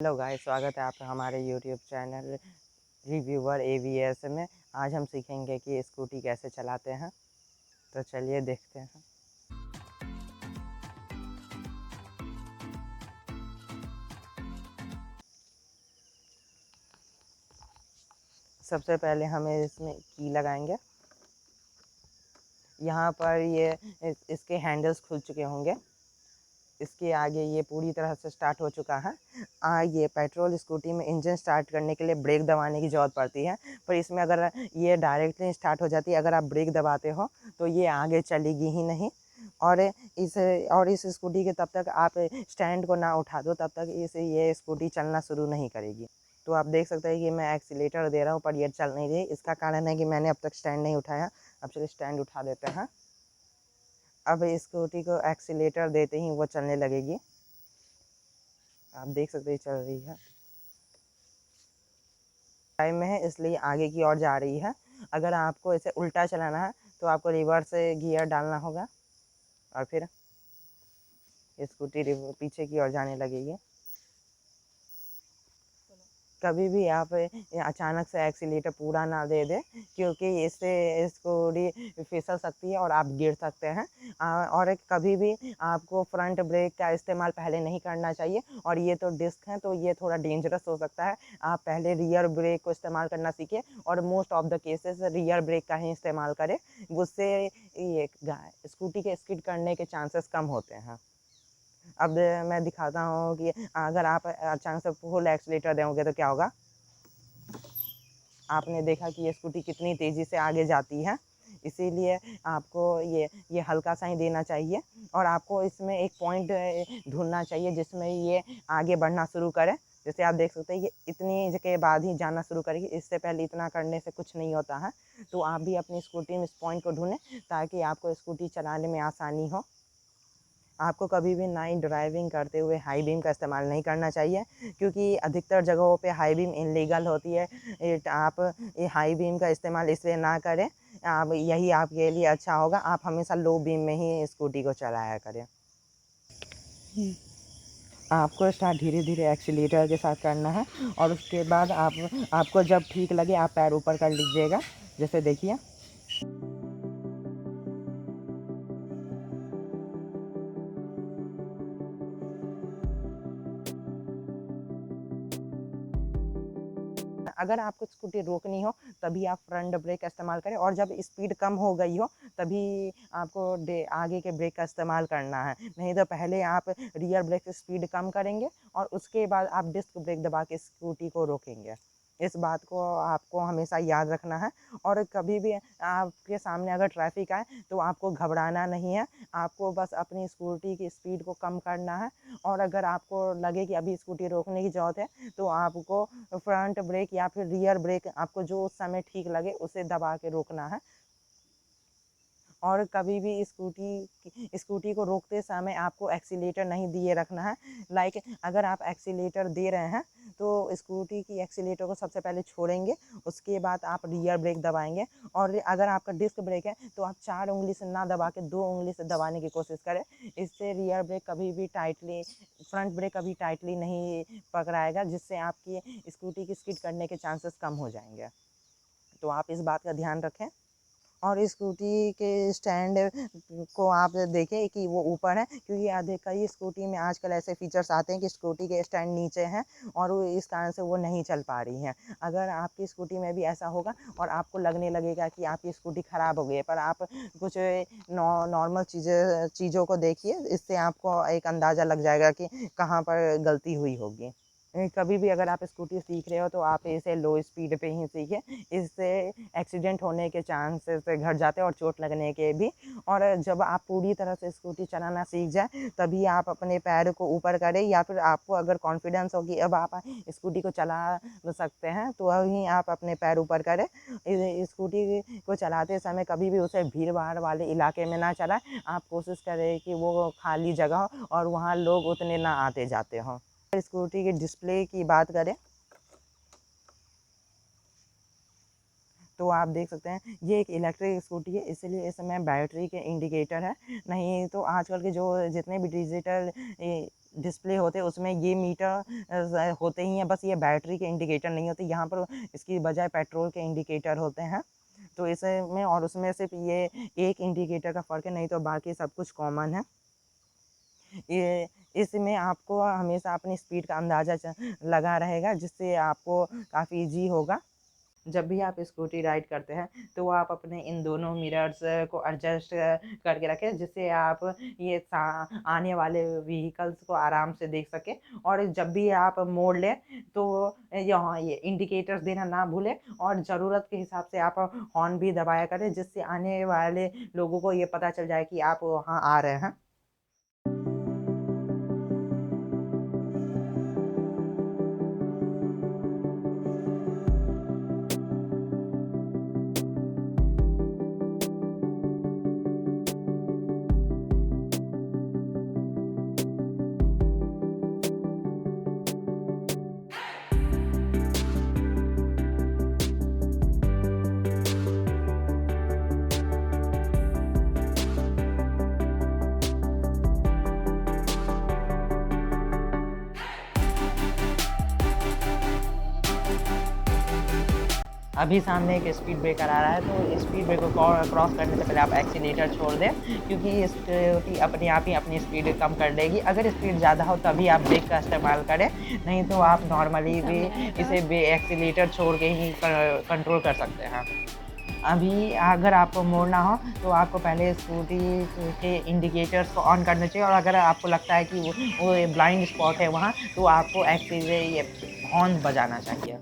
Hello guys, स्वागत है आपका हमारे यूट्यूब चैनल रिव्यूअर एवीएस में। आज हम सीखेंगे कि स्कूटी कैसे चलाते हैं, तो चलिए देखते हैं। सबसे पहले हमें इसमें की लगाएंगे। यहाँ पर इसके हैंडल्स खुल चुके होंगे। इसके आगे ये पूरी तरह से स्टार्ट हो चुका है। ये पेट्रोल स्कूटी में इंजन स्टार्ट करने के लिए ब्रेक दबाने की ज़रूरत पड़ती है, पर इसमें अगर ये डायरेक्टली स्टार्ट हो जाती है, अगर आप ब्रेक दबाते हो तो ये आगे चलेगी ही नहीं। और इस स्कूटी के तब तक आप स्टैंड को ना उठा दो तब तक ये स्कूटी चलना शुरू नहीं करेगी। तो आप देख सकते हैं कि मैं एक्सीलेटर दे रहा हूँ पर ये चल नहीं रही। इसका कारण है कि मैंने अब तक स्टैंड नहीं उठाया। अब चलिए स्टैंड उठा देते हैं। अब स्कूटी को एक्सीलेटर देते ही वो चलने लगेगी। आप देख सकते हैं चल रही है। टाइम में है इसलिए आगे की ओर जा रही है। अगर आपको इसे उल्टा चलाना है तो आपको रिवर्स गियर डालना होगा और फिर स्कूटी पीछे की ओर जाने लगेगी। कभी भी आप अचानक से एक्सीलेटर पूरा ना दे दें, क्योंकि इससे स्कूटी फिसल सकती है और आप गिर सकते हैं। और कभी भी आपको फ्रंट ब्रेक का इस्तेमाल पहले नहीं करना चाहिए। और ये तो डिस्क है तो ये थोड़ा डेंजरस हो सकता है। आप पहले रियर ब्रेक को इस्तेमाल करना सीखें और most of the cases rear brake का ही इस्तेमाल करें। उससे ये स्कूटी के स्किड करने के चांसेस कम होते हैं। अब मैं दिखाता हूँ कि अगर आप अचानक से फुल एक्सीलेटर दोगे तो क्या होगा। आपने देखा कि ये स्कूटी कितनी तेज़ी से आगे जाती है। इसीलिए आपको ये हल्का सा ही देना चाहिए और आपको इसमें एक पॉइंट ढूंढना चाहिए जिसमें ये आगे बढ़ना शुरू करे। जैसे आप देख सकते हैं ये इतनी के बाद ही जाना शुरू करेगी। इससे पहले इतना करने से कुछ नहीं होता है। तो आप भी अपनी स्कूटी में इस पॉइंट को ढूंढें ताकि आपको स्कूटी चलाने में आसानी हो। आपको कभी भी नाइट ड्राइविंग करते हुए हाई बीम का इस्तेमाल नहीं करना चाहिए, क्योंकि अधिकतर जगहों पे हाई बीम इलीगल होती है। आप ये हाई बीम का इस्तेमाल इसलिए ना करें। आप यही आपके लिए अच्छा होगा। आप हमेशा लो बीम में ही स्कूटी को चलाया करें। आपको स्टार्ट धीरे धीरे एक्सीलेटर के साथ करना है और उसके बाद आपको जब ठीक लगे आप पैर ऊपर कर लीजिएगा। जैसे देखिए अगर आपको स्कूटी रोकनी हो तभी आप फ्रंट ब्रेक का इस्तेमाल करें, और जब स्पीड कम हो गई हो तभी आपको आगे के ब्रेक का इस्तेमाल करना है। नहीं तो पहले आप रियर ब्रेक से स्पीड कम करेंगे और उसके बाद आप डिस्क ब्रेक दबा के स्कूटी को रोकेंगे। इस बात को आपको हमेशा याद रखना है। और कभी भी आपके सामने अगर ट्रैफिक आए तो आपको घबराना नहीं है। आपको बस अपनी स्कूटी की स्पीड को कम करना है। और अगर आपको लगे कि अभी स्कूटी रोकने की ज़रूरत है तो आपको फ्रंट ब्रेक या फिर रियर ब्रेक आपको जो उस समय ठीक लगे उसे दबा के रोकना है। और कभी भी स्कूटी को रोकते समय आपको एक्सीलेटर नहीं दिए रखना है। लाइक अगर आप एक्सीलेटर दे रहे हैं तो स्कूटी की एक्सीलेटर को सबसे पहले छोड़ेंगे, उसके बाद आप रियर ब्रेक दबाएंगे। और अगर आपका डिस्क ब्रेक है तो आप 4 उंगली से ना दबा के 2 उंगली से दबाने की कोशिश करें। इससे रियर ब्रेक कभी भी टाइटली फ्रंट ब्रेक कभी टाइटली नहीं पकड़ाएगा, जिससे आपकी स्कूटी की स्किड करने के चांसेस कम हो जाएंगे। तो आप इस बात का ध्यान रखें। और स्कूटी के स्टैंड को आप देखें कि वो ऊपर है, क्योंकि कई स्कूटी में आजकल ऐसे फीचर्स आते हैं कि स्कूटी के स्टैंड नीचे हैं और वो इस कारण से वो नहीं चल पा रही हैं। अगर आपकी स्कूटी में भी ऐसा होगा और आपको लगने लगेगा कि आपकी स्कूटी ख़राब हो गई है, पर आप कुछ नॉर्मल चीज़ों को देखिए, इससे आपको एक अंदाज़ा लग जाएगा कि कहाँ पर गलती हुई होगी। कभी भी अगर आप स्कूटी सीख रहे हो तो आप इसे लो स्पीड पे ही सीखें। इससे एक्सीडेंट होने के चांसेस घट जाते हैं और चोट लगने के भी। और जब आप पूरी तरह से स्कूटी चलाना सीख जाए तभी आप अपने पैर को ऊपर करें, या फिर आपको अगर कॉन्फिडेंस हो कि अब आप स्कूटी को चला सकते हैं तो वहीं आप अपने पैर ऊपर करें। स्कूटी को चलाते समय कभी भी उसे भीड़ भाड़ वाले इलाके में ना चलाएं। आप कोशिश करें कि वो खाली जगह हो और वहाँ लोग उतने ना आते जाते हों। स्कूटी के डिस्प्ले की बात करें तो आप देख सकते हैं ये एक इलेक्ट्रिक स्कूटी है, इसलिए इसमें बैटरी के इंडिकेटर है। नहीं तो आजकल के जो जितने भी डिजिटल डिस्प्ले होते हैं उसमें ये मीटर होते ही हैं, बस ये बैटरी के इंडिकेटर नहीं होते। यहाँ पर इसकी बजाय पेट्रोल के इंडिकेटर होते हैं। तो इसमें और उसमें सिर्फ ये एक इंडिकेटर का फ़र्क है, नहीं तो बाकी सब कुछ कॉमन है। ये इसमें आपको हमेशा अपनी स्पीड का अंदाज़ा लगा रहेगा, जिससे आपको काफ़ी ईजी होगा। जब भी आप स्कूटी राइड करते हैं तो आप अपने इन दोनों मिरर्स को एडजस्ट करके रखें, जिससे आप ये आने वाले व्हीकल्स को आराम से देख सकें। और जब भी आप मोड़ लें तो यहाँ ये इंडिकेटर्स देना ना भूलें, और ज़रूरत के हिसाब से आप हॉर्न भी दबाया करें, जिससे आने वाले लोगों को ये पता चल जाए कि आप वहाँ आ रहे हैं। अभी सामने एक स्पीड ब्रेकर आ रहा है, तो स्पीड ब्रेकर को क्रॉस करने से पहले आप एक्सीलेटर छोड़ दें, क्योंकि ये स्कूटी अपने आप ही अपनी स्पीड कम कर लेगी। अगर स्पीड ज़्यादा हो तभी आप ब्रेक का इस्तेमाल करें, नहीं तो आप नॉर्मली भी इसे एक्सीलेटर छोड़ के ही कंट्रोल कर सकते हैं। अभी अगर आपको मोड़ना हो तो आपको पहले स्कूटी के इंडिकेटर्स को ऑन करना चाहिए, और अगर आपको लगता है कि वो ब्लाइंड स्पॉट है वहाँ, तो आपको हॉर्न बजाना चाहिए।